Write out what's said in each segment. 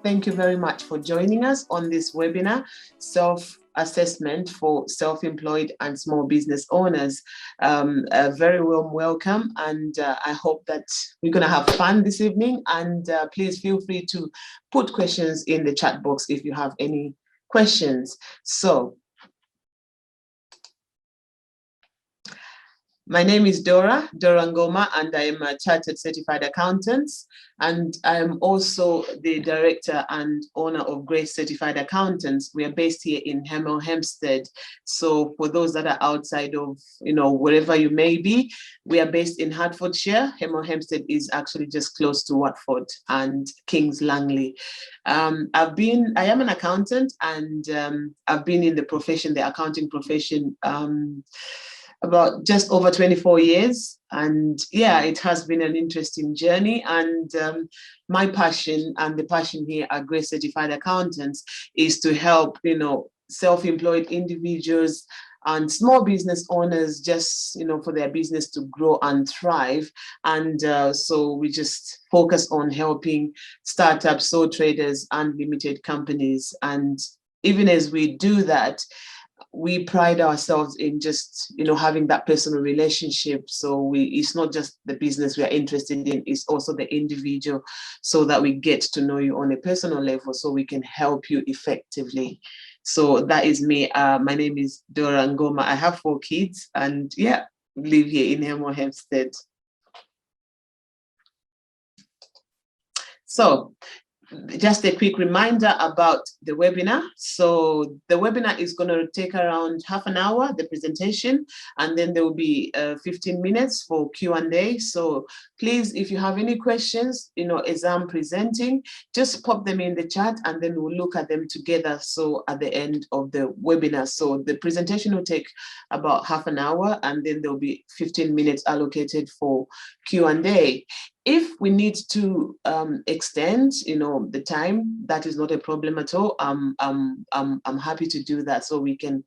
Thank you very much for joining us on this webinar, Self-Assessment for Self-Employed and Small Business Owners. A very warm welcome, and I hope that we're going to have fun this evening. And please feel free to put questions in the chat box if you have any questions. So, my name is Dora Ngoma, and I am a Chartered Certified Accountant, and I am also the Director and owner of Grace Certified Accountants. We are based here in Hemel Hempstead. So for those that are outside of, wherever you may be, we are based in Hertfordshire. Hemel Hempstead is actually just close to Watford and Kings Langley. I am an accountant, and I've been in the accounting profession, about just over 24 years. And yeah, it has been an interesting journey. And my passion and the passion here at Grace Certified Accountants is to help, self-employed individuals and small business owners just, for their business to grow and thrive. And so we just focus on helping startups, sole traders, and limited companies. And even as we do that, we pride ourselves in just, having that personal relationship. So it's not just the business we are interested in, it's also the individual, so that we get to know you on a personal level so we can help you effectively. So that is me. My name is Dora Ngoma. I have 4 kids, and yeah, live here in Hemel Hempstead. So, just a quick reminder about the webinar. So the webinar is going to take around half an hour, the presentation, and then there will be 15 minutes for Q&A. So please, if you have any questions, as I'm presenting, just pop them in the chat and then we'll look at them together. So at the end of the webinar, so the presentation will take about half an hour, and then there'll be 15 minutes allocated for Q&A. If we need to extend, the time, that is not a problem at all. I'm happy to do that, so we can,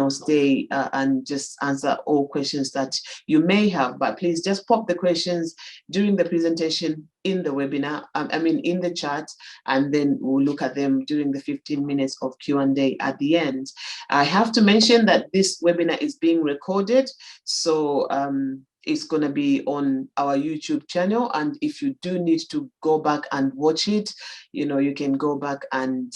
stay and just answer all questions that you may have. But please just pop the questions during the presentation in the webinar, in the chat, and then we'll look at them during the 15 minutes of Q&A at the end. I have to mention that this webinar is being recorded, so it's going to be on our YouTube channel. And if you do need to go back and watch it, you can go back and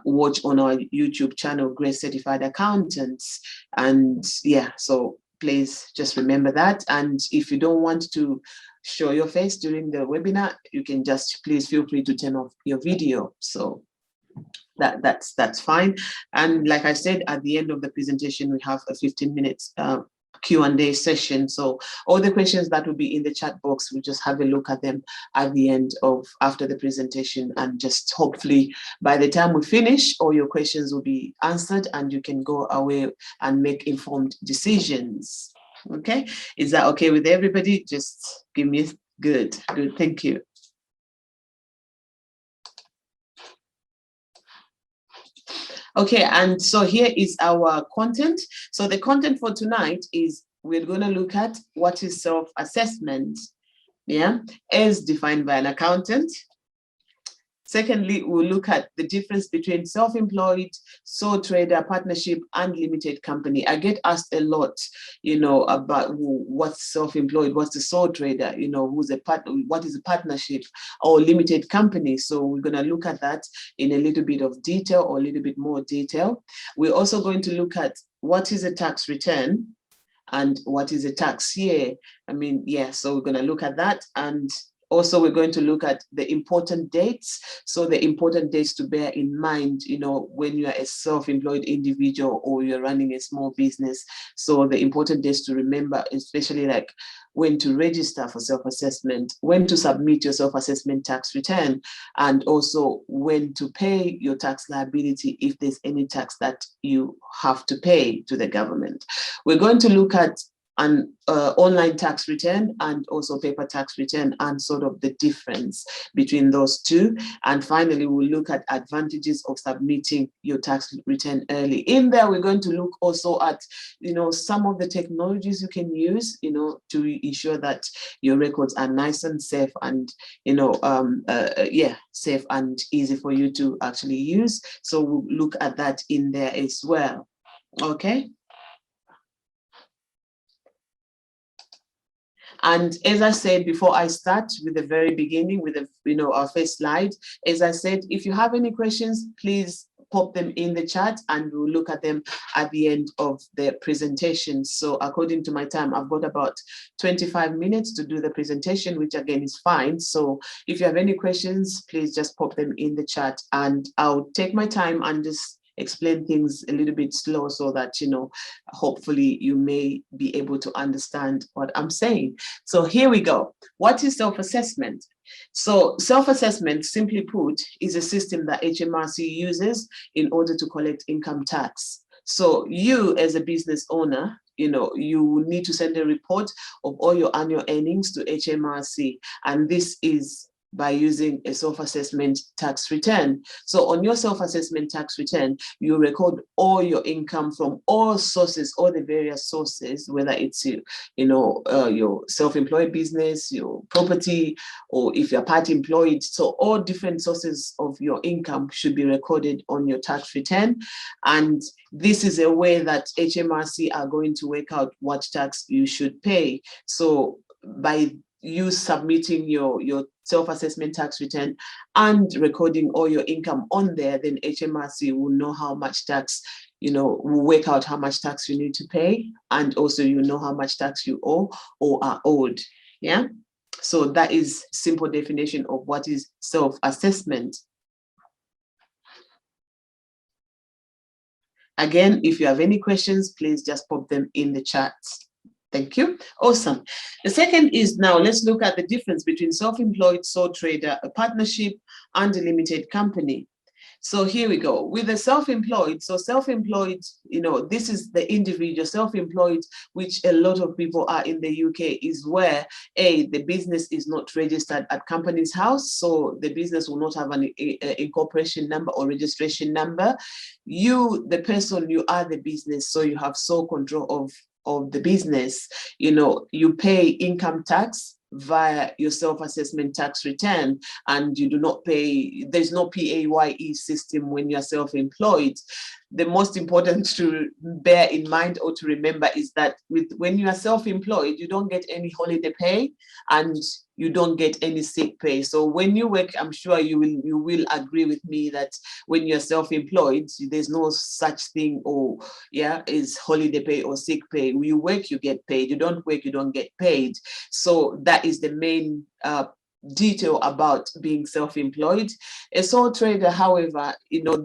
watch on our YouTube channel, Grace Certified Accountants. And yeah, so please just remember that. And if you don't want to show your face during the webinar, you can just please feel free to turn off your video. So that's fine. And like I said, at the end of the presentation, we have a 15 minutes Q&A session. So all the questions that will be in the chat box, we'll just have a look at them at the end after the presentation, and just hopefully by the time we finish, all your questions will be answered and you can go away and make informed decisions. Okay, is that okay with everybody? Just give me good, thank you. Okay, and so here is our content. So the content for tonight is we're going to look at what is self-assessment, as defined by an accountant. Secondly, we'll look at the difference between self-employed, sole trader, partnership, and limited company. I get asked a lot, about what's self-employed, what's the sole trader, what is a partnership or limited company. So we're going to look at that in a little bit of detail, or a little bit more detail. We're also going to look at what is a tax return and what is a tax year. So we're going to look at that. And also, we're going to look at the important dates. So the important dates to bear in mind, when you're a self-employed individual or you're running a small business. So the important dates to remember, especially like when to register for self-assessment, when to submit your self-assessment tax return, and also when to pay your tax liability if there's any tax that you have to pay to the government. We're going to look at and online tax return and also paper tax return, and sort of the difference between those two. And finally, we'll look at advantages of submitting your tax return early. In there, we're going to look also at, some of the technologies you can use, to ensure that your records are nice and safe and, safe and easy for you to actually use. So we'll look at that in there as well. Okay. And as I said, before I start with the very beginning, with our first slide, as I said, if you have any questions, please pop them in the chat and we'll look at them at the end of the presentation. So according to my time, I've got about 25 minutes to do the presentation, which again is fine. So if you have any questions, please just pop them in the chat and I'll take my time and just explain things a little bit slow so that, hopefully you may be able to understand what I'm saying. So here we go. What is self-assessment? So self-assessment, simply put, is a system that HMRC uses in order to collect income tax. So you as a business owner, you need to send a report of all your annual earnings to HMRC, and this is by using a self-assessment tax return. So on your self-assessment tax return, you record all your income from all sources, all the various sources, whether it's your self-employed business, your property, or if you're part employed. So all different sources of your income should be recorded on your tax return. And this is a way that HMRC are going to work out what tax you should pay. So by you submitting your self-assessment tax return and recording all your income on there, then HMRC will know how much tax, will work out how much tax you need to pay, and also how much tax you owe or are owed. Yeah. So that is simple definition of what is self-assessment. Again, if you have any questions, please just pop them in the chat. Thank you. Awesome. The second is, now let's look at the difference between self-employed, sole trader, a partnership, and a limited company. So here we go. With the self-employed, so self-employed, this is the individual. Self-employed, which a lot of people are in the UK, is where the business is not registered at Companies House, so the business will not have an incorporation number or registration number. You, the person, you are the business, so you have sole control of the business. You pay income tax via your self-assessment tax return, and you do not pay, there's no PAYE system when you're self-employed. The most important to bear in mind or to remember is that when you are self-employed, you don't get any holiday pay and you don't get any sick pay. So when you work, I'm sure you will agree with me that when you're self-employed, there's no such thing is holiday pay or sick pay. When you work, you get paid. You don't work, you don't get paid. So that is the main detail about being self-employed. A sole trader, however,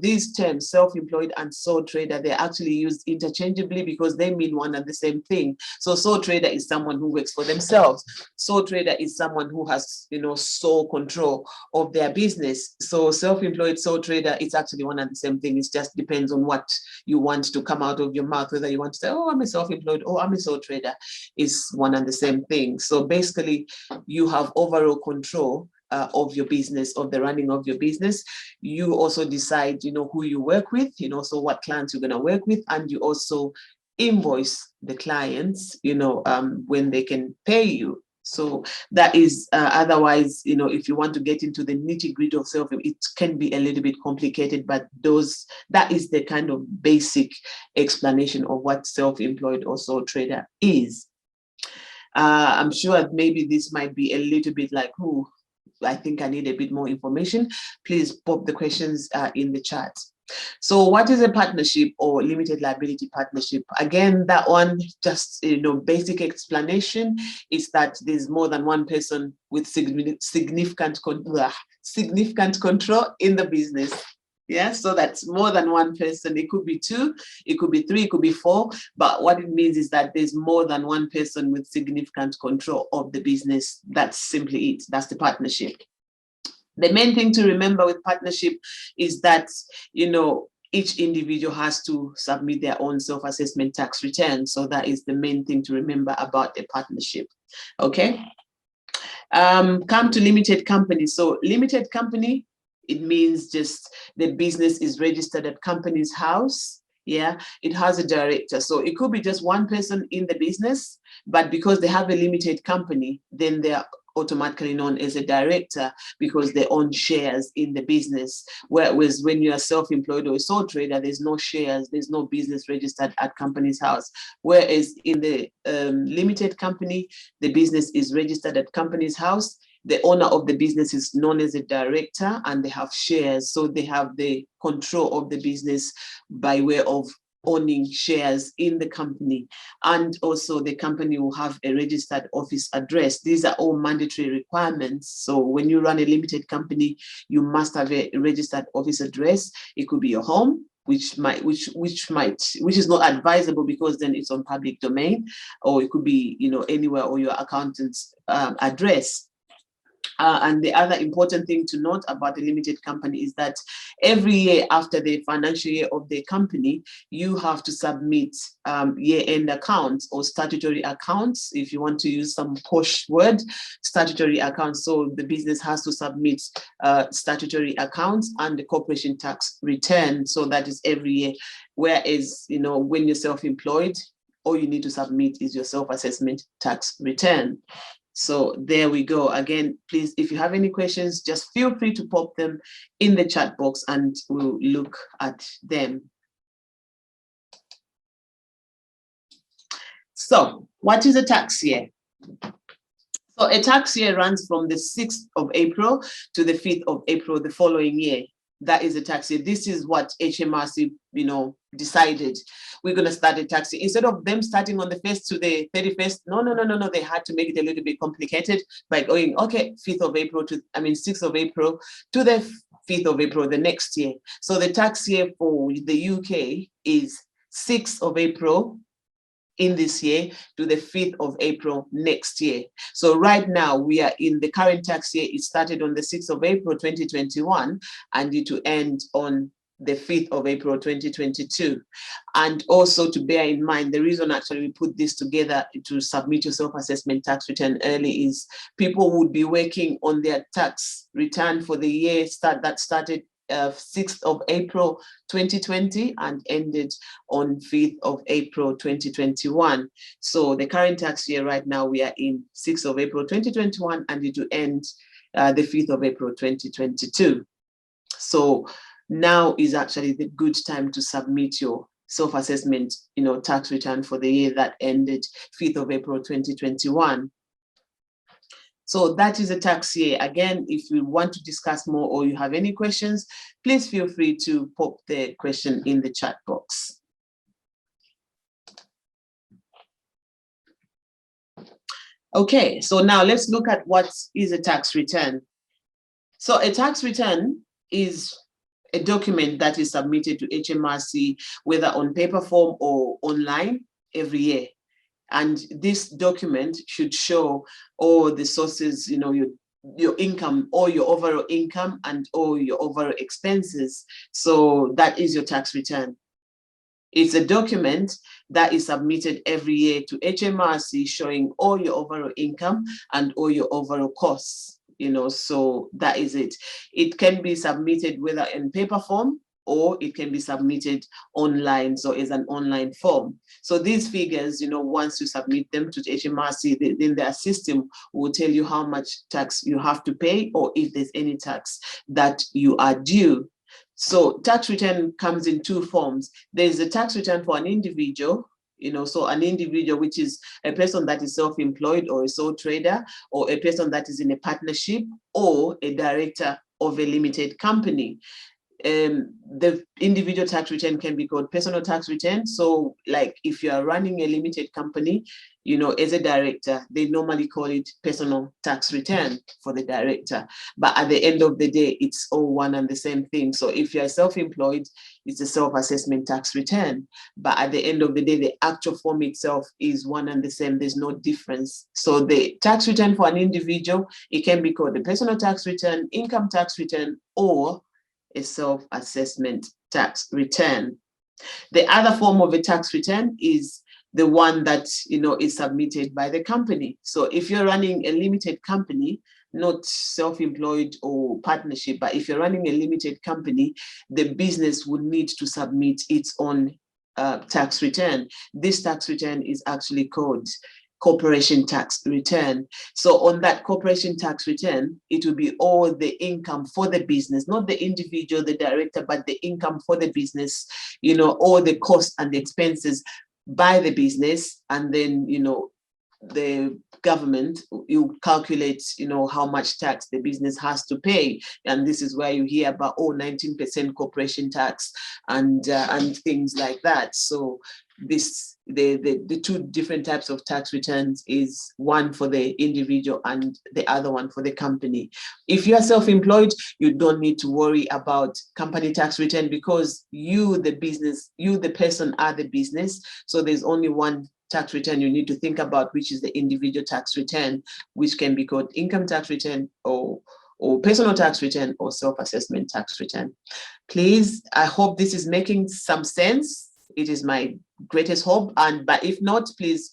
these terms, self-employed and sole trader, they're actually used interchangeably because they mean one and the same thing. So sole trader is someone who works for themselves. Sole trader is someone who has, sole control of their business. So self-employed, sole trader, it's actually one and the same thing. It just depends on what you want to come out of your mouth, whether you want to say, oh, I'm a self-employed, or I'm a sole trader. Is one and the same thing. So basically, you have overall control of your business, of the running of your business. You also decide, who you work with, so what clients you're going to work with, and you also invoice the clients, when they can pay you. So that is otherwise, if you want to get into the nitty-gritty of self, it can be a little bit complicated, but that is the kind of basic explanation of what self-employed or sole trader is. I'm sure maybe this might be a little bit like, I think I need a bit more information. Please pop the questions in the chat. So what is a partnership or limited liability partnership? Again, that one, just basic explanation is that there's more than one person with significant control in the business. Yeah, so that's more than one person. It could be 2, it could be 3, it could be 4. But what it means is that there's more than one person with significant control of the business. That's simply it. That's the partnership. The main thing to remember with partnership is that, each individual has to submit their own self-assessment tax return. So that is the main thing to remember about a partnership. Okay. Come to limited company. So limited company, it means just the business is registered at Companies House. Yeah, it has a director. So it could be just one person in the business, but because they have a limited company, then they are automatically known as a director because they own shares in the business. Whereas when you are self-employed or a sole trader, there's no shares, there's no business registered at Companies House. Whereas in the limited company, the business is registered at Companies House. The owner of the business is known as a director and they have shares. So they have the control of the business by way of owning shares in the company. And also the company will have a registered office address. These are all mandatory requirements. So when you run a limited company, you must have a registered office address. It could be your home, which is not advisable because then it's on public domain, or it could be, anywhere, or your accountant's address. And the other important thing to note about the limited company is that every year after the financial year of the company, you have to submit year-end accounts or statutory accounts. If you want to use some posh word, statutory accounts. So the business has to submit statutory accounts and the corporation tax return. So that is every year. Whereas, when you're self-employed, all you need to submit is your self-assessment tax return. So there we go. Again, please, if you have any questions, just feel free to pop them in the chat box and we'll look at them. So what is a tax year? So a tax year runs from the 6th of April to the 5th of April the following year. That is a tax year. This is what HMRC, decided. We're going to start a tax year. Instead of them starting on the 1st to the 31st, no. They had to make it a little bit complicated by going, okay, 6th of April to the 5th of April the next year. So the tax year for the UK is 6th of April in this year to the 5th of April next year. So right now we are in the current tax year. It started on the 6th of April 2021 and it will end on the 5th of April 2022. And also to bear in mind, the reason actually we put this together to submit your self-assessment tax return early is people would be working on their tax return for the year that started 6th of April 2020 and ended on 5th of April 2021. So the current tax year right now, we are in 6th of April 2021 and it will end the 5th of April 2022. So now is actually the good time to submit your self-assessment tax return for the year that ended 5th of April 2021. So that is a tax year. Again, if you want to discuss more or you have any questions, please feel free to pop the question in the chat box. Okay, so now let's look at what is a tax return. So a tax return is a document that is submitted to HMRC, whether on paper form or online every year. And this document should show all the sources, your income, all your overall income and all your overall expenses. So that is your tax return. It's a document that is submitted every year to HMRC showing all your overall income and all your overall costs, so that is it. It can be submitted whether in paper form or it can be submitted online, so as an online form. So these figures, once you submit them to HMRC, then their system will tell you how much tax you have to pay or if there's any tax that you are due. So tax return comes in two forms. There's a tax return for an individual, so an individual, which is a person that is self-employed or a sole trader, or a person that is in a partnership, or a director of a limited company. The individual tax return can be called personal tax return. So like if you are running a limited company, as a director, they normally call it personal tax return for the director. But at the end of the day, it's all one and the same thing. So if you're self-employed, it's a self-assessment tax return. But at the end of the day, the actual form itself is one and the same. There's no difference. So the tax return for an individual, it can be called a personal tax return, income tax return, or a self-assessment tax return. The other form of a tax return is the one that, is submitted by the company. So if you're running a limited company, not self-employed or partnership, but if you're running a limited company, the business would need to submit its own tax return. This tax return is actually called corporation tax return. So on that corporation tax return, it will be all the income for the business, not the individual, the director, but the income for the business, all the costs and the expenses by the business. And then, the government, you calculate, how much tax the business has to pay. And this is where you hear about, 19% corporation tax and things like that. So the two different types of tax returns is one for the individual and the other one for the company. If you are self-employed, you don't need to worry about company tax return because you, the business, you, the person, are the business. So there's only one tax return you need to think about, which is the individual tax return, which can be called income tax return or personal tax return or self-assessment tax return. Please, I hope this is making some sense. It is my greatest hope. But if not, please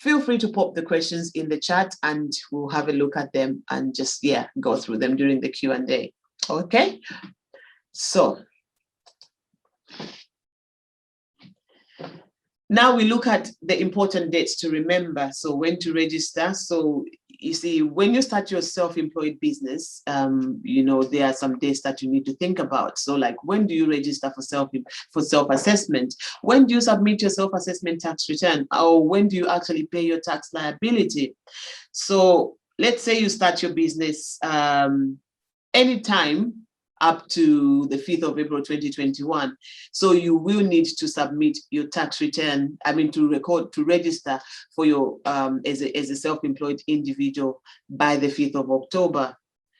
feel free to pop the questions in the chat and we'll have a look at them and just, go through them during the Q&A. Okay, so now we look at the important dates to remember. So when to register. So you see, when you start your self-employed business, there are some dates that you need to think about. So like, when do you register for self-assessment? When do you submit your self-assessment tax return? Or when do you actually pay your tax liability? So let's say you start your business anytime up to the 5th of April 2021. So you will need to submit your tax return, to register for your as a self-employed individual by the 5th of October.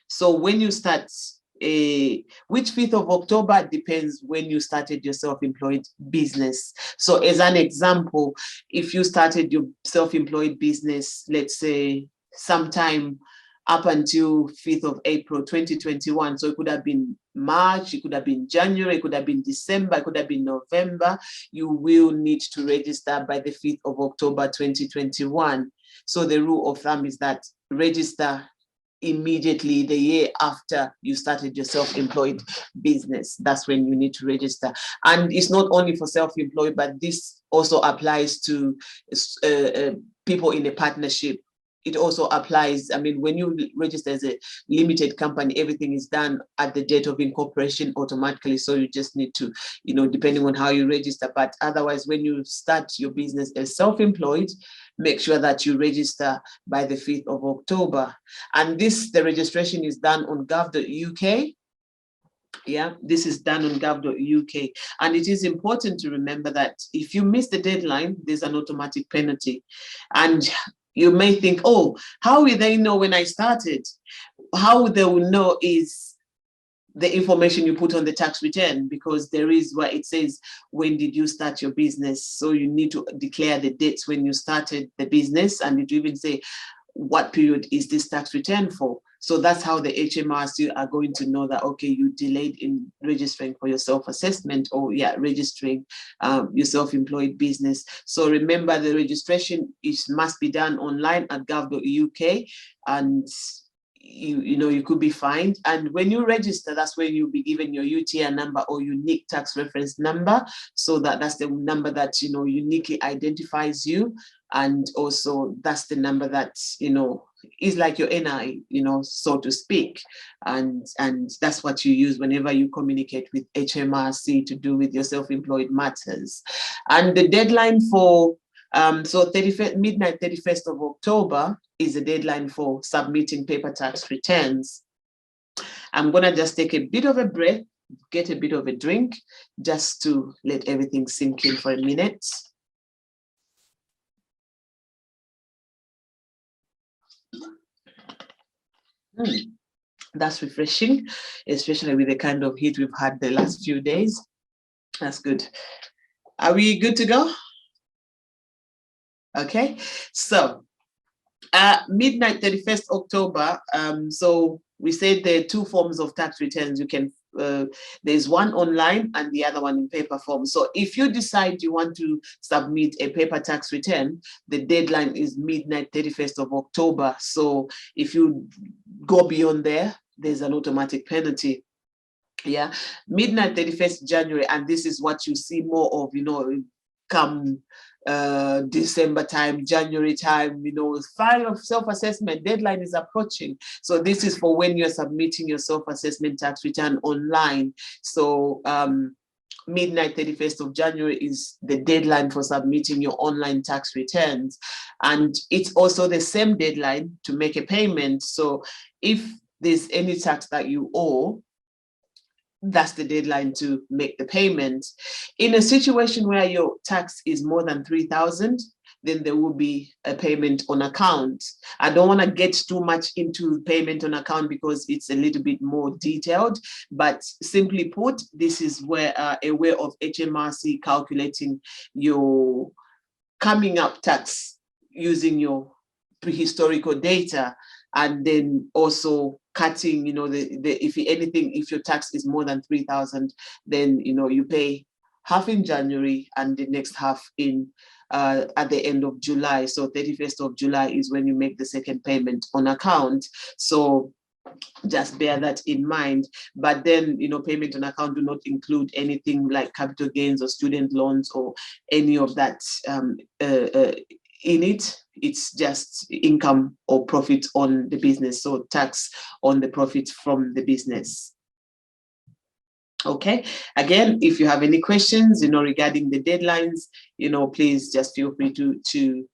So when you start, which 5th of October depends when you started your self-employed business. So as an example, if you started your self-employed business, let's say sometime up until 5th of April 2021. So it could have been March, it could have been January, it could have been December, it could have been November. You will need to register by the 5th of October 2021. So the rule of thumb is that register immediately the year after you started your self-employed business. That's when you need to register. And it's not only for self-employed, but this also applies to people in a partnership. It also applies, when you register as a limited company, everything is done at the date of incorporation automatically. So you just need to, depending on how you register. But otherwise, when you start your business as self-employed, make sure that you register by the 5th of October. And the registration is done on gov.uk. Yeah, this is done on gov.uk. And it is important to remember that if you miss the deadline, there's an automatic penalty. And you may think, how will they know when I started? How they will know is the information you put on the tax return, because there is where it says, when did you start your business? So you need to declare the dates when you started the business, and it will even say, what period is this tax return for? So that's how the HMRC are going to know that, okay, you delayed in registering for your self-assessment or registering your self-employed business. So remember, the registration must be done online at gov.uk, and you could be fined. And when you register, that's when you'll be given your UTR number or unique tax reference number. So that's the number that, uniquely identifies you. And also that's the number that, is like your NI, so to speak. And that's what you use whenever you communicate with HMRC to do with your self-employed matters. And the deadline for midnight 31st of October is the deadline for submitting paper tax returns. I'm gonna just take a bit of a breath, get a bit of a drink, just to let everything sink in for a minute. That's refreshing, especially with the kind of heat we've had the last few days. That's good. Are we good to go? Okay, so midnight 31st October. So we said there are two forms of tax returns you can there's one online and the other one in paper form. So if you decide you want to submit a paper tax return, the deadline is midnight 31st of October. So if you go beyond there, there's an automatic penalty. Yeah, midnight 31st January, and this is what you see more of, come December time, January time, file of self-assessment deadline is approaching. So this is for when you're submitting your self-assessment tax return online. So midnight 31st of January is the deadline for submitting your online tax returns. And it's also the same deadline to make a payment. So if there's any tax that you owe, that's the deadline to make the payment. In a situation where your tax is more than 3,000, then there will be a payment on account. I don't want to get too much into payment on account because it's a little bit more detailed, but simply put, this is where a way of HMRC calculating your coming up tax using your prehistorical data, and then also cutting, if your tax is more than 3,000, then you pay half in January and the next half in at the end of July. So 31st of July is when you make the second payment on account. So just bear that in mind. But then, payment on account do not include anything like capital gains or student loans or any of that in it. It's just income or profit on the business, so tax on the profit from the business. Okay, again, if you have any questions regarding the deadlines, please just feel free to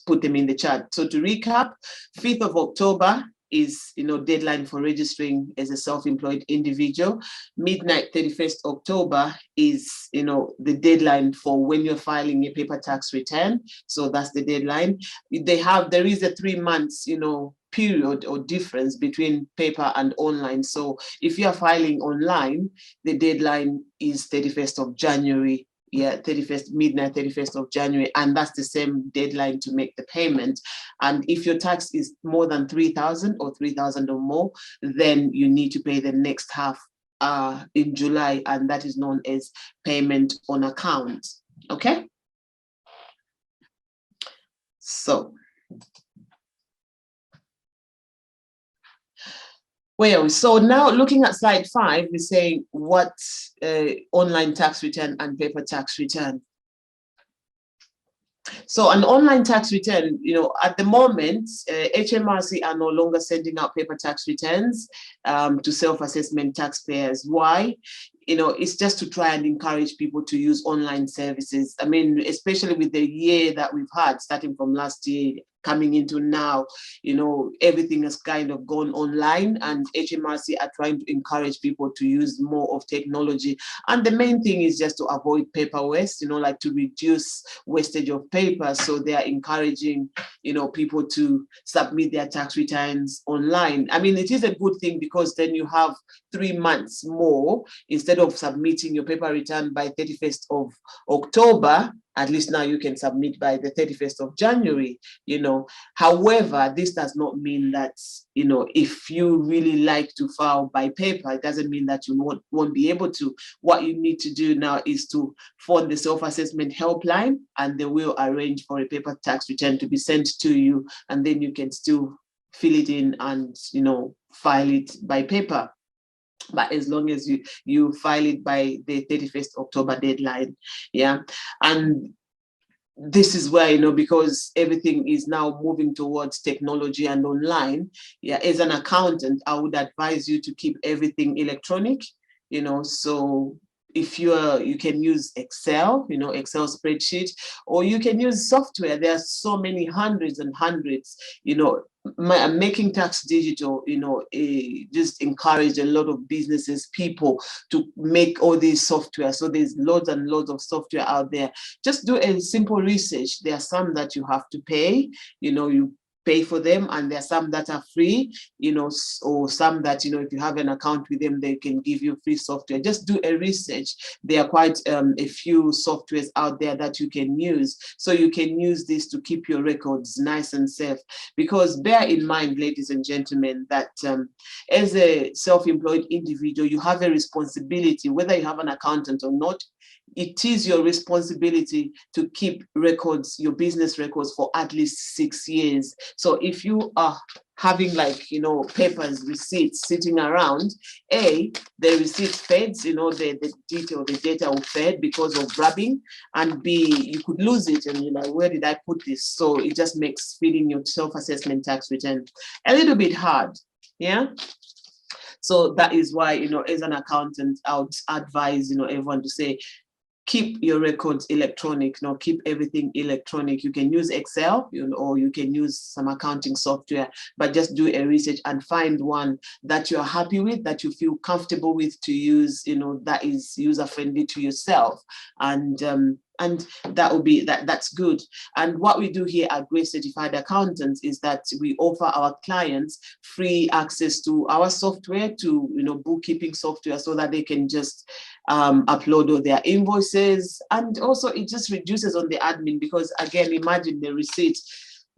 put them in the chat. So to recap, 5th of October is deadline for registering as a self-employed individual. Midnight 31st October is the deadline for when you're filing a paper tax return. So that's the deadline. There is a 3 months period or difference between paper and online. So if you are filing online, the deadline is 31st of January. Yeah, midnight 31st of January, and that's the same deadline to make the payment. And if your tax is more than 3,000 or 3,000 or more, then you need to pay the next half in July, and that is known as payment on account. Okay, so well, so now looking at slide 5, we're saying what online tax return and paper tax return. So an online tax return, at the moment, HMRC are no longer sending out paper tax returns to self-assessment taxpayers. Why? It's just to try and encourage people to use online services. I mean, especially with the year that we've had, starting from last year, coming into now, everything has kind of gone online, and HMRC are trying to encourage people to use more of technology. And the main thing is just to avoid paper waste, like to reduce wastage of paper. So they are encouraging, people to submit their tax returns online. I mean, it is a good thing because then you have 3 months more. Instead of submitting your paper return by 31st of October, at least now you can submit by the 31st of January, However, this does not mean that, if you really like to file by paper, it doesn't mean that you won't be able to. What you need to do now is to phone the self-assessment helpline, and they will arrange for a paper tax return to be sent to you, and then you can still fill it in and, file it by paper. But as long as you file it by the 31st October deadline. Yeah. And this is where, because everything is now moving towards technology and online. Yeah, as an accountant, I would advise you to keep everything electronic, so if you can use Excel, Excel spreadsheet, or you can use software. There are so many hundreds and hundreds, making tax digital, just encourage a lot of businesses, people to make all these software. So there's loads and loads of software out there. Just do a simple research. There are some that you have to pay, you pay for them, and there are some that are free, or some that, if you have an account with them, they can give you free software. Just do a research. There are quite a few softwares out there that you can use. So you can use this to keep your records nice and safe. Because bear in mind, ladies and gentlemen, that as a self-employed individual, you have a responsibility, whether you have an accountant or not. It is your responsibility to keep records, your business records, for at least 6 years. So if you are having papers, receipts sitting around, A, the receipt fades, the data will fade because of grabbing, and B, you could lose it and you're like, where did I put this? So it just makes filling your self-assessment tax return a little bit hard. Yeah. So that is why, as an accountant, I would advise, everyone to say, keep your records electronic, keep everything electronic. You can use Excel, or you can use some accounting software, but just do a research and find one that you're happy with, that you feel comfortable with to use, that is user-friendly to yourself. And that will be that's good. And what we do here at Grace Certified Accountants is that we offer our clients free access to our software, to bookkeeping software, so that they can just upload all their invoices. And also it just reduces on the admin, because again, imagine the receipt.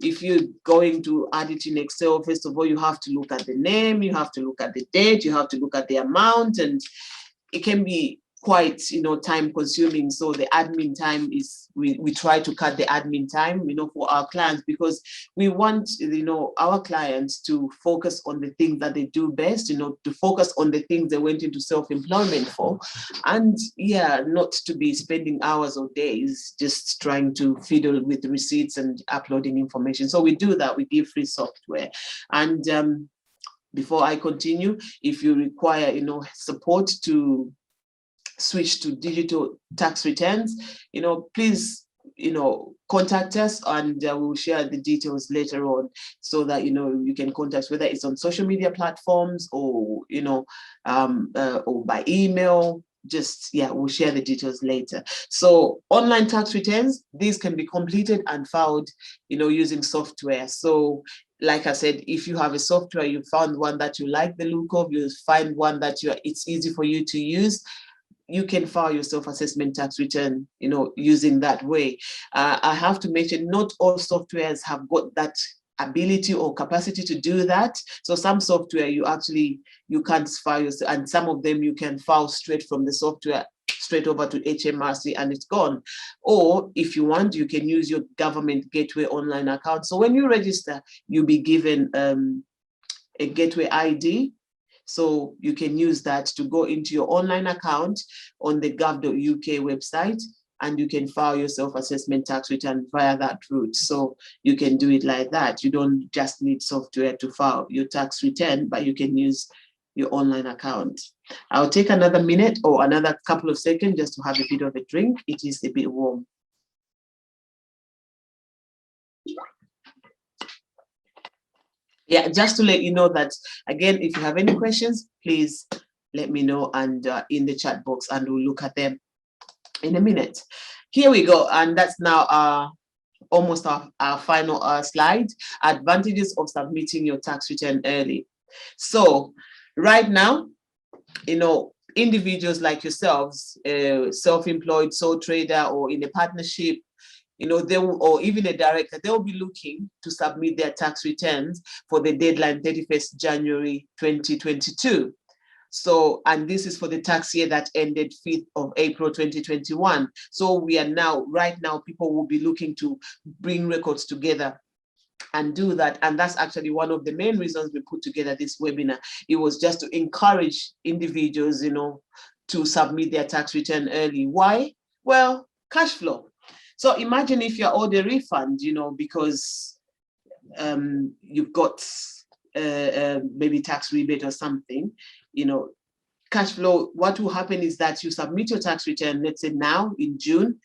If you're going to add it in Excel, first of all, you have to look at the name, you have to look at the date, you have to look at the amount, and it can be quite time consuming. So the admin time is, we try to cut the admin time for our clients, because we want our clients to focus on the things that they do best, to focus on the things they went into self-employment for, and not to be spending hours or days just trying to fiddle with receipts and uploading information. So we do that. We give free software. And before I continue, if you require support to switch to digital tax returns, please, contact us, and we'll share the details later on, so that, you can contact, whether it's on social media platforms or, or by email. Just, we'll share the details later. So online tax returns, these can be completed and filed, using software. So like I said, if you have a software, you found one that you like the look of, you find one that it's easy for you to use, you can file your self-assessment tax return, using that way. I have to mention, not all softwares have got that ability or capacity to do that. So some software you can't file yourself, and some of them you can file straight from the software straight over to HMRC and it's gone. Or if you want, you can use your government gateway online account. So when you register, you'll be given a gateway ID. So you can use that to go into your online account on the gov.uk website, and you can file your self-assessment tax return via that route. So you can do it like that. You don't just need software to file your tax return, but you can use your online account. I'll take another minute or another couple of seconds just to have a bit of a drink. It is a bit warm. Just to let you know that, again, if you have any questions, please let me know, and in the chat box, and we'll look at them in a minute. Here we go, and that's now almost our final slide, advantages of submitting your tax return early. So right now, individuals like yourselves, self-employed, sole trader, or in a partnership, they will, or even a director, they'll be looking to submit their tax returns for the deadline 31st January 2022. So, and this is for the tax year that ended 5th of April 2021. So we are now, right now, people will be looking to bring records together and do that. And that's actually one of the main reasons we put together this webinar. It was just to encourage individuals, to submit their tax return early. Why? Well, cash flow. So imagine if you're owed a refund, because you've got maybe tax rebate or something, cash flow. What will happen is that you submit your tax return, let's say now in June,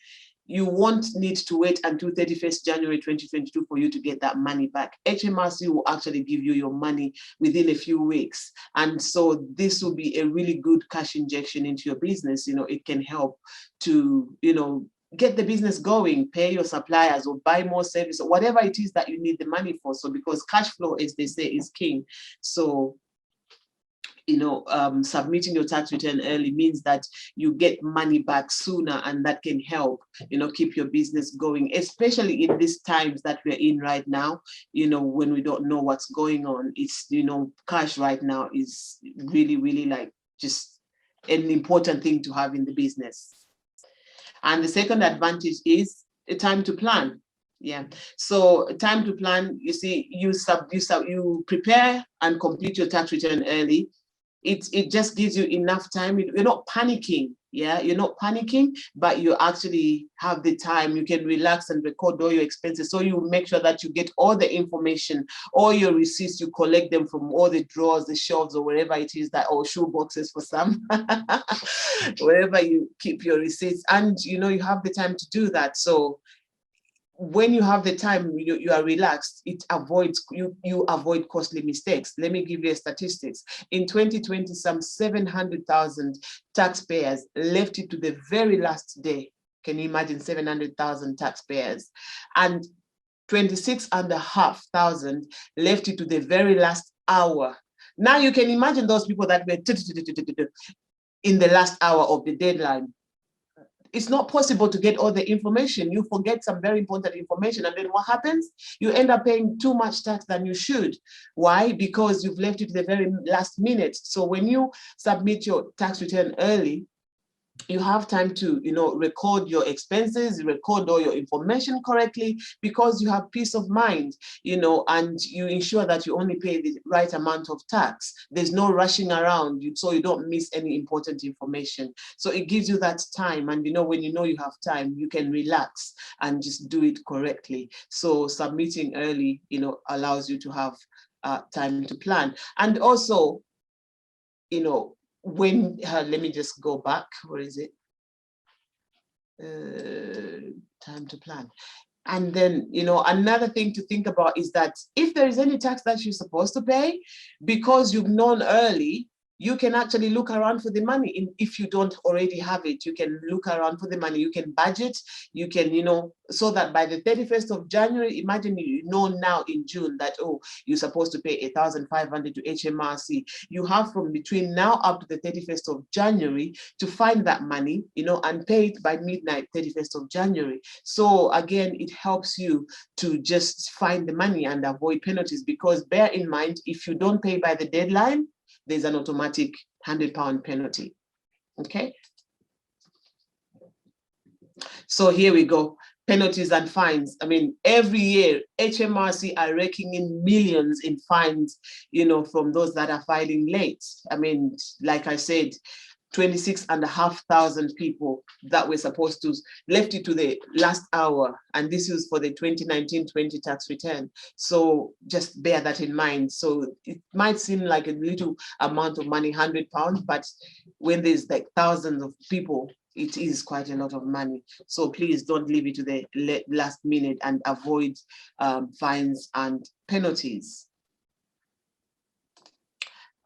you won't need to wait until 31st January 2022 for you to get that money back. HMRC will actually give you your money within a few weeks. And so this will be a really good cash injection into your business. It can help to, get the business going, pay your suppliers or buy more service or whatever it is that you need the money for. So because cash flow, as they say, is king. So, submitting your tax return early means that you get money back sooner, and that can help, keep your business going, especially in these times that we're in right now, when we don't know what's going on. It's, cash right now is really, really like just an important thing to have in the business. And the second advantage is a time to plan. Yeah. So time to plan, you see, you prepare and complete your tax return early. It just gives you enough time. You're not panicking. Yeah, you're not panicking, but you actually have the time. You can relax and record all your expenses. So you make sure that you get all the information, all your receipts, you collect them from all the drawers, the shelves, or wherever it is that, or shoe boxes for some, wherever you keep your receipts. And, you have the time to do that. So when you have the time, you are relaxed, it avoids, you avoid costly mistakes. Let me give you a statistics. In 2020, some 700,000 taxpayers left it to the very last day. Can you imagine 700,000 taxpayers? And 26,500 left it to the very last hour. Now you can imagine those people that were in the last hour of the deadline. It's not possible to get all the information. You forget some very important information. And then what happens? You end up paying too much tax than you should. Why? Because you've left it to the very last minute. So when you submit your tax return early, you have time to, record your expenses, record all your information correctly, because you have peace of mind, and you ensure that you only pay the right amount of tax. There's no rushing around, so you don't miss any important information. So it gives you that time. And, when you have time, you can relax and just do it correctly. So submitting early, allows you to have time to plan. And also, when, let me just go back, where is it? Time to plan. And then, another thing to think about is that if there is any tax that you're supposed to pay, because you've known early, you can actually look around for the money. If you don't already have it, you can look around for the money. You can budget, you can, so that by the 31st of January, imagine now in June that, you're supposed to pay 1,500 to HMRC. You have from between now up to the 31st of January to find that money, and pay it by midnight, 31st of January. So again, it helps you to just find the money and avoid penalties, because bear in mind, if you don't pay by the deadline, there's an automatic £100 penalty. Okay. So here we go. Penalties and fines. I mean, every year, HMRC are raking in millions in fines, from those that are filing late. I mean, like I said, 26,500 people that were supposed to left it to the last hour. And this is for the 2019-20 tax return. So just bear that in mind. So it might seem like a little amount of money, £100, but when there's like thousands of people, it is quite a lot of money. So please don't leave it to the last minute and avoid fines and penalties.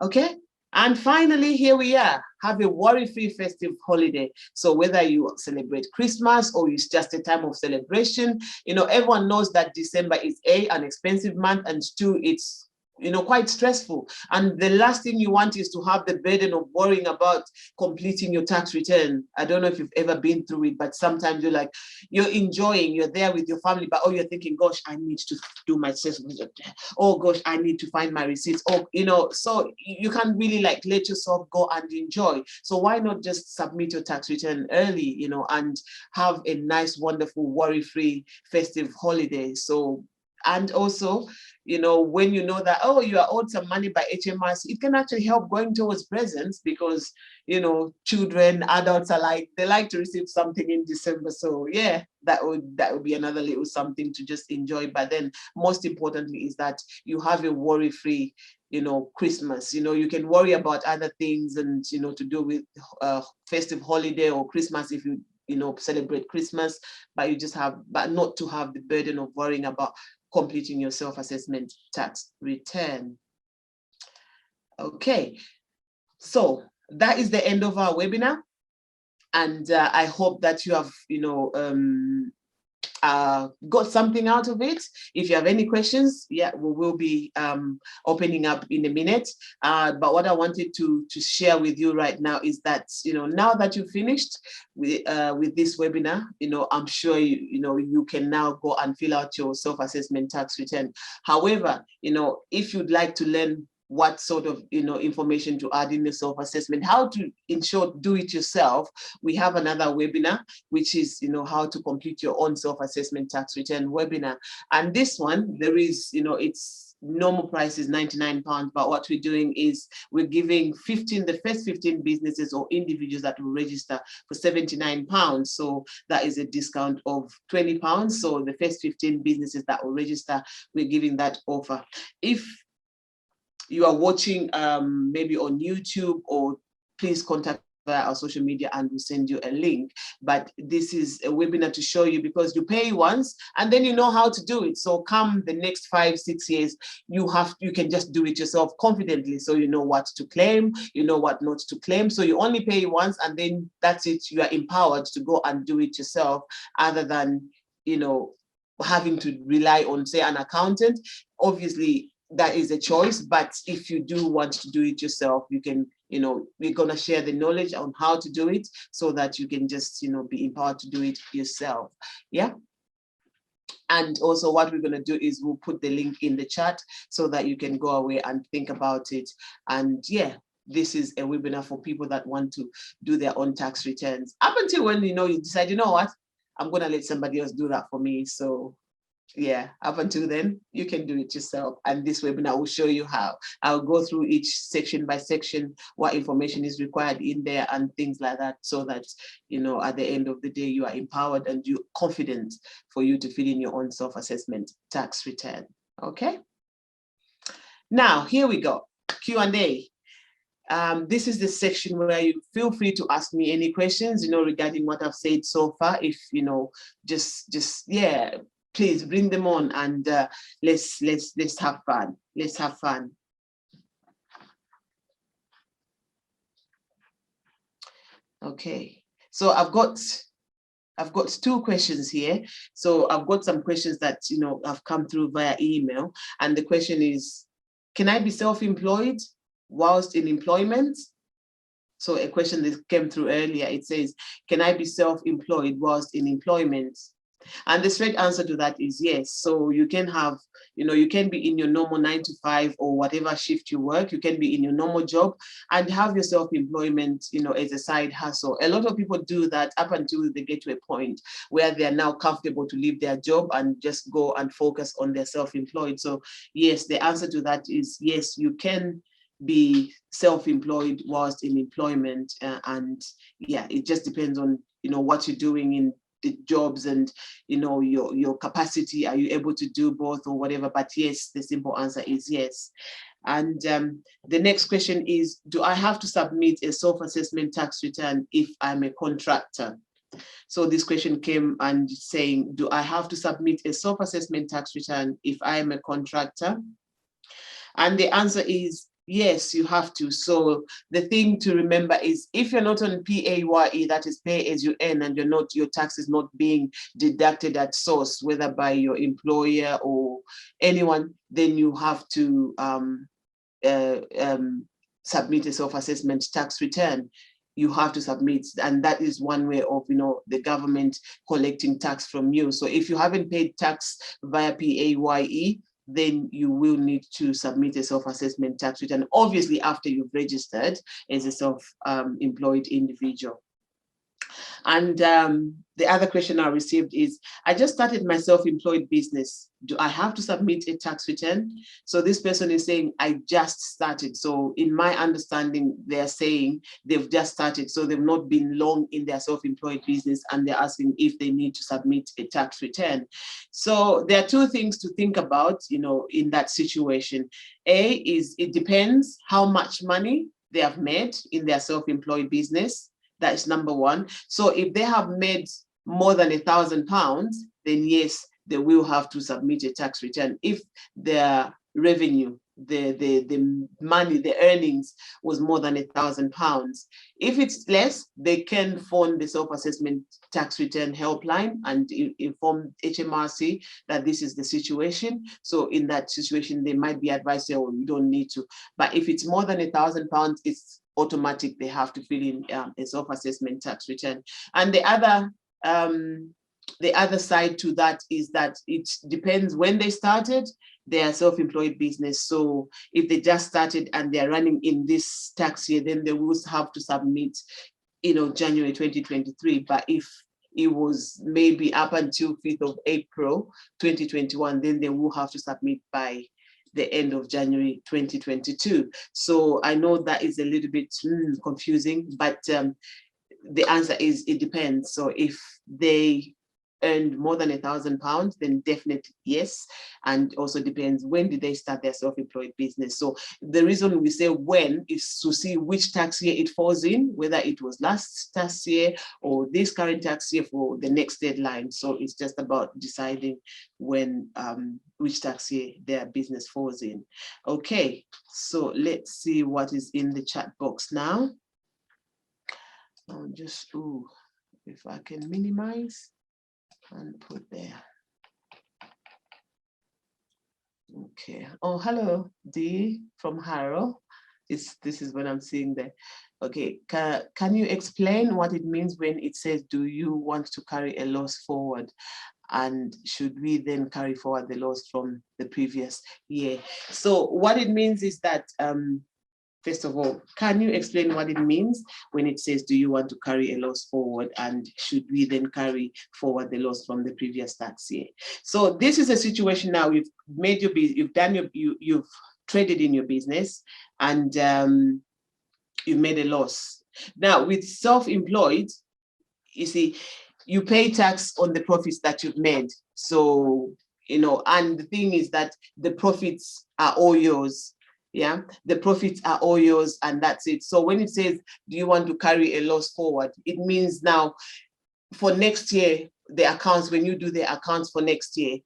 Okay. And finally, here we are. Have a worry-free festive holiday. So whether you celebrate Christmas or it's just a time of celebration, everyone knows that December is an expensive month, and two, it's quite stressful. And the last thing you want is to have the burden of worrying about completing your tax return. I don't know if you've ever been through it, but sometimes you're enjoying, you're there with your family, but you're thinking, gosh, I need to do my assessment. Oh gosh, I need to find my receipts. So you can't really let yourself go and enjoy. So why not just submit your tax return early, and have a nice, wonderful, worry-free festive holiday. So, and also, when you know that, you are owed some money by HMRC, it can actually help going towards presents, because, children, adults they like to receive something in December. So yeah, that would be another little something to just enjoy. But then most importantly is that you have a worry-free, Christmas. You can worry about other things and, to do with festive holiday or Christmas if you, celebrate Christmas, but but not to have the burden of worrying about completing your self-assessment tax return. Okay, so that is the end of our webinar. And I hope that you have, got something out of it. If you have any questions, yeah, we will be opening up in a minute. But what I wanted to share with you right now is that, now that you've finished with this webinar, I'm sure you can now go and fill out your self-assessment tax return. However, if you'd like to learn what sort of information to add in the self-assessment, how to, in short, do it yourself, we have another webinar, which is how to complete your own self-assessment tax return webinar. And this one, there is, its normal price is £99, but what we're doing is we're giving the first 15 businesses or individuals that will register for £79. So that is a discount of £20. So the first 15 businesses that will register, we're giving that offer. If you are watching maybe on YouTube, or please contact via our social media and we'll send you a link. But this is a webinar to show you, because you pay once and then you know how to do it. So come the next 5-6 years, you can just do it yourself confidently. So you know what to claim, you know what not to claim. So you only pay once and then that's it. You are empowered to go and do it yourself, other than, having to rely on, say, an accountant. Obviously, that is a choice, but if you do want to do it yourself, you can, we're going to share the knowledge on how to do it so that you can just, be empowered to do it yourself. Yeah. And also what we're going to do is we'll put the link in the chat so that you can go away and think about it. And yeah, this is a webinar for people that want to do their own tax returns. Up until when, you decide, what, I'm going to let somebody else do that for me. So yeah, up until then, you can do it yourself. And this webinar will show you how. I'll go through each section by section, what information is required in there and things like that, so that, at the end of the day, you are empowered and you're confident for you to fill in your own self-assessment tax return. Okay. Now, here we go. Q&A. This is the section where you feel free to ask me any questions, regarding what I've said so far. If, yeah, please bring them on, and let's have fun. Let's have fun. Okay, so I've got 2 questions here. So I've got some questions that have come through via email, and the question is, can I be self-employed whilst in employment? So a question that came through earlier, it says, can I be self-employed whilst in employment? And the straight answer to that is yes. So you can have, you can be in your normal 9 to 5 or whatever shift you work. You can be in your normal job and have your self-employment, as a side hustle. A lot of people do that up until they get to a point where they are now comfortable to leave their job and just go and focus on their self-employed. So yes, the answer to that is yes, you can be self-employed whilst in employment. And yeah, it just depends on, what you're doing in the jobs and your capacity. Are you able to do both or whatever? But yes, the simple answer is yes. And the next question is, do I have to submit a self-assessment tax return if I'm a contractor? So this question came and saying, do I have to submit a self-assessment tax return if I am a contractor? And the answer is yes, you have to. So the thing to remember is, if you're not on PAYE, that is pay as you earn, and your tax is not being deducted at source, whether by your employer or anyone, then you have to submit a self-assessment tax return. You have to submit, and that is one way of the government collecting tax from you. So if you haven't paid tax via PAYE, then you will need to submit a self-assessment tax return, obviously after you've registered as a self-employed individual. And the other question I received is, I just started my self-employed business. Do I have to submit a tax return? So this person is saying, I just started. So in my understanding, they're saying they've just started. So they've not been long in their self-employed business, and they're asking if they need to submit a tax return. So there are 2 things to think about, in that situation. A is, it depends how much money they have made in their self-employed business. That is number 1. So if they have made more than £1,000, then yes, they will have to submit a tax return if their revenue the money, the earnings was more than £1,000. If it's less, they can phone the self-assessment tax return helpline and inform HMRC that this is the situation. So in that situation, they might be advised, oh, you don't need to. But if it's more than £1,000, it's automatic. They have to fill in a self-assessment tax return. And the other side to that is that it depends when they started their self-employed business. So if they just started and they're running in this tax year, then they will have to submit, January 2023. But if it was maybe up until 5th of April 2021, then they will have to submit by the end of January 2022. So I know that is a little bit confusing, but the answer is it depends. So if they earned more than £1,000, then definitely yes. And also depends when did they start their self-employed business. So the reason we say when is to see which tax year it falls in, whether it was last tax year or this current tax year for the next deadline. So it's just about deciding when which tax year their business falls in. Okay, so let's see what is in the chat box now. I'll just, if I can minimize and put there. Okay. Oh, hello, Dee from Harrow. This is what I'm seeing there. Okay. Can you explain what it means when it says, do you want to carry a loss forward? And should we then carry forward the loss from the previous year? So what it means is that, first of all, can you explain what it means when it says, do you want to carry a loss forward, and should we then carry forward the loss from the previous tax year? So this is a situation now. You've made your business, you've traded in your business, and you've made a loss. Now with self-employed, you see, you pay tax on the profits that you've made. So, and the thing is that the profits are all yours. Yeah, the profits are all yours, and that's it. So when it says, do you want to carry a loss forward, it means now for next year, the accounts, when you do the accounts for next year,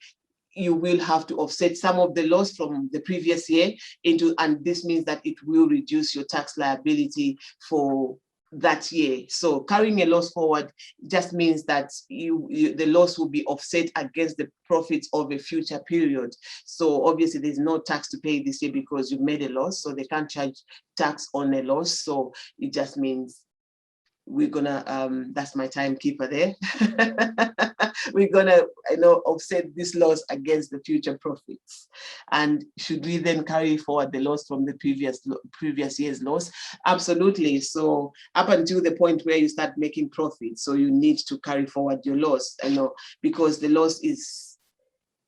you will have to offset some of the loss from the previous year into, and this means that it will reduce your tax liability for that year. So carrying a loss forward just means that the loss will be offset against the profits of a future period. So obviously there's no tax to pay this year because you made a loss, so they can't charge tax on a loss. So it just means we're gonna, that's my timekeeper there. We're gonna, offset this loss against the future profits. And should we then carry forward the loss from the previous year's loss? Absolutely. So up until the point where you start making profits, so you need to carry forward your loss, because the loss is,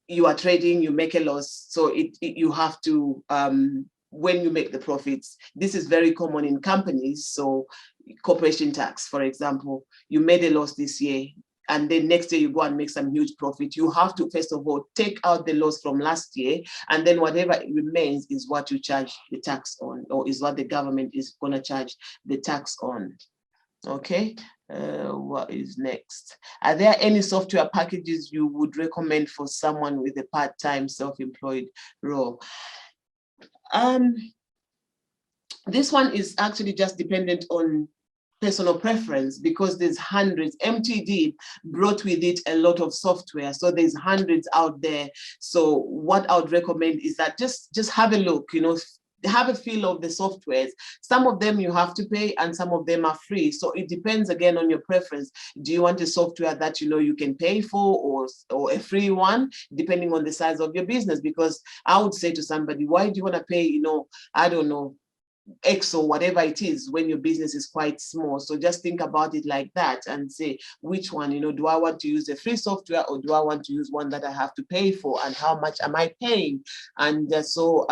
you are trading, you make a loss, so you have to, when you make the profits, this is very common in companies. So corporation tax, for example, you made a loss this year, and then next year you go and make some huge profit. You have to, first of all, take out the loss from last year, and then whatever remains is what you charge the tax on, or is what the government is going to charge the tax on. Okay, what is next? Are there any software packages you would recommend for someone with a part-time self-employed role? This one is actually just dependent on personal preference, because there's hundreds. MTD brought with it a lot of software, so there's hundreds out there. So what I would recommend is that just have a look, have a feel of the softwares. Some of them you have to pay and some of them are free. So it depends again on your preference. Do you want a software that you can pay for, or a free one, depending on the size of your business? Because I would say to somebody, why do you want to pay, I don't know, X or whatever it is when your business is quite small? So just think about it like that and say, which one, do I want to use a free software, or do I want to use one that I have to pay for, and how much am I paying? And it's all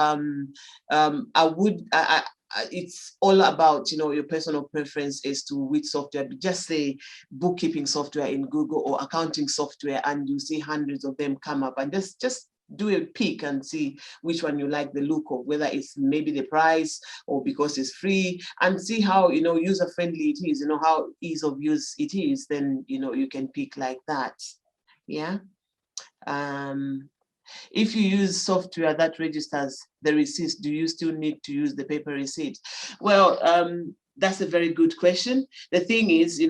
about, your personal preference as to which software. Just say bookkeeping software in Google or accounting software, and you see hundreds of them come up, and just do a peek and see which one you like the look of, whether it's maybe the price or because it's free, and see how user friendly it is, how ease of use it is. Then you can pick like that. Yeah. If you use software that registers the receipts, do you still need to use the paper receipt? Well, that's a very good question. The thing is,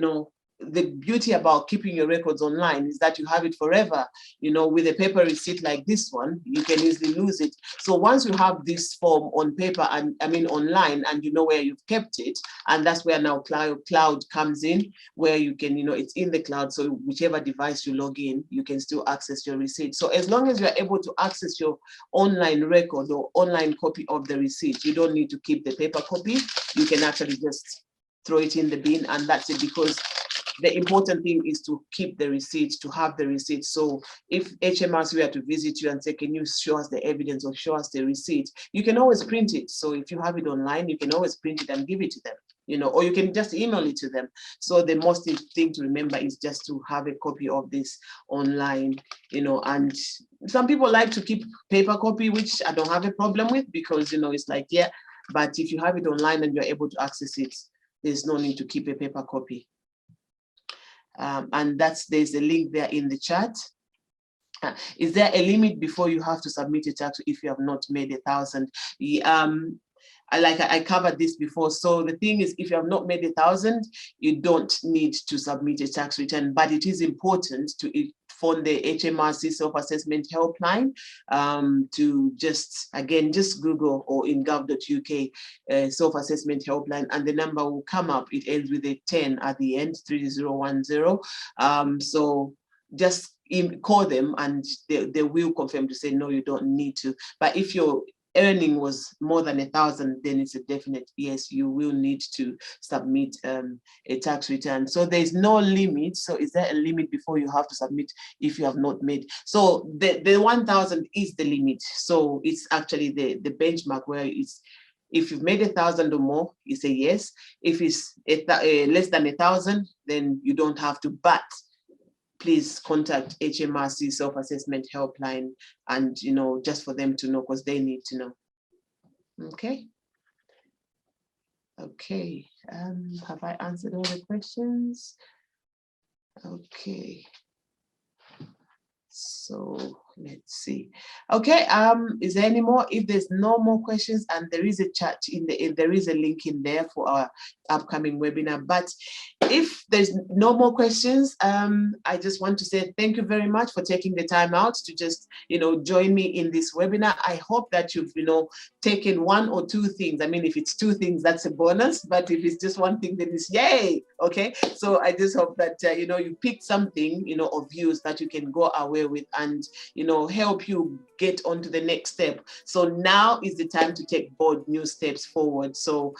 the beauty about keeping your records online is that you have it forever. With a paper receipt like this one, you can easily lose it. So once you have this form on paper, and online, and you know where you've kept it, and that's where now cloud comes in, where you can, it's in the cloud. So whichever device you log in, you can still access your receipt. So as long as you're able to access your online record or online copy of the receipt, you don't need to keep the paper copy. You can actually just throw it in the bin, and that's it, because the important thing is to keep the receipt, to have the receipt. So if HMRC were to visit you and say, can you show us the evidence or show us the receipt, you can always print it. So if you have it online, you can always print it and give it to them, or you can just email it to them. So the most thing to remember is just to have a copy of this online, and some people like to keep paper copy, which I don't have a problem with, because, it's like, yeah, but if you have it online and you're able to access it, there's no need to keep a paper copy. And there's a link there in the chat. Is there a limit before you have to submit a tax if you have not made 1,000? I covered this before. So the thing is, if you have not made 1,000, you don't need to submit a tax return, but it is important to phone the HMRC self-assessment helpline, to just Google or in gov.uk self-assessment helpline, and the number will come up. It ends with a 10 at the end, 3010. So just call them, and they will confirm to say, no, you don't need to. But if your earning was more than 1,000, then it's a definite yes, you will need to submit a tax return. So there's no limit. So is there a limit before you have to submit if you have not made? So the 1,000 is the limit. So it's actually the benchmark, where it's, if you've made 1,000 or more, it's a yes. If it's less than 1,000, then you don't have to. But please contact HMRC self-assessment helpline, and just for them to know, because they need to know. Okay. Have I answered all the questions? Okay. So let's see. Okay, is there any more? If there's no more questions, and there is a chat there is a link in there for our upcoming webinar. But if there's no more questions, I just want to say thank you very much for taking the time out to just, join me in this webinar. I hope that you've, taken one or two things. I mean, if it's two things, that's a bonus. But if it's just one thing, then it's yay. Okay. So I just hope that, you picked something, of use that you can go away with, and, help you get on to the next step. So now is the time to take bold new steps forward. So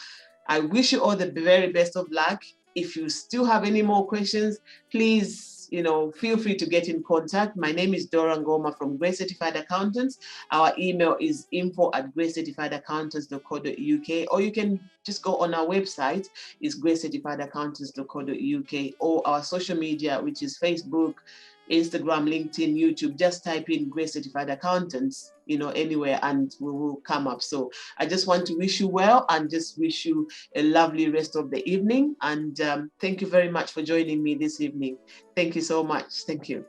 I wish you all the very best of luck. If you still have any more questions, please, feel free to get in contact. My name is Dora Ngoma from Grace Certified Accountants. Our email is info@gracecertifiedaccountants.co.uk, or you can just go on our website, is gracecertifiedaccountants.co.uk, or our social media, which is Facebook, Instagram, LinkedIn, YouTube. Just type in Grace Certified Accountants, anywhere, and we will come up. So I just want to wish you well, and just wish you a lovely rest of the evening. And thank you very much for joining me this evening. Thank you so much. Thank you.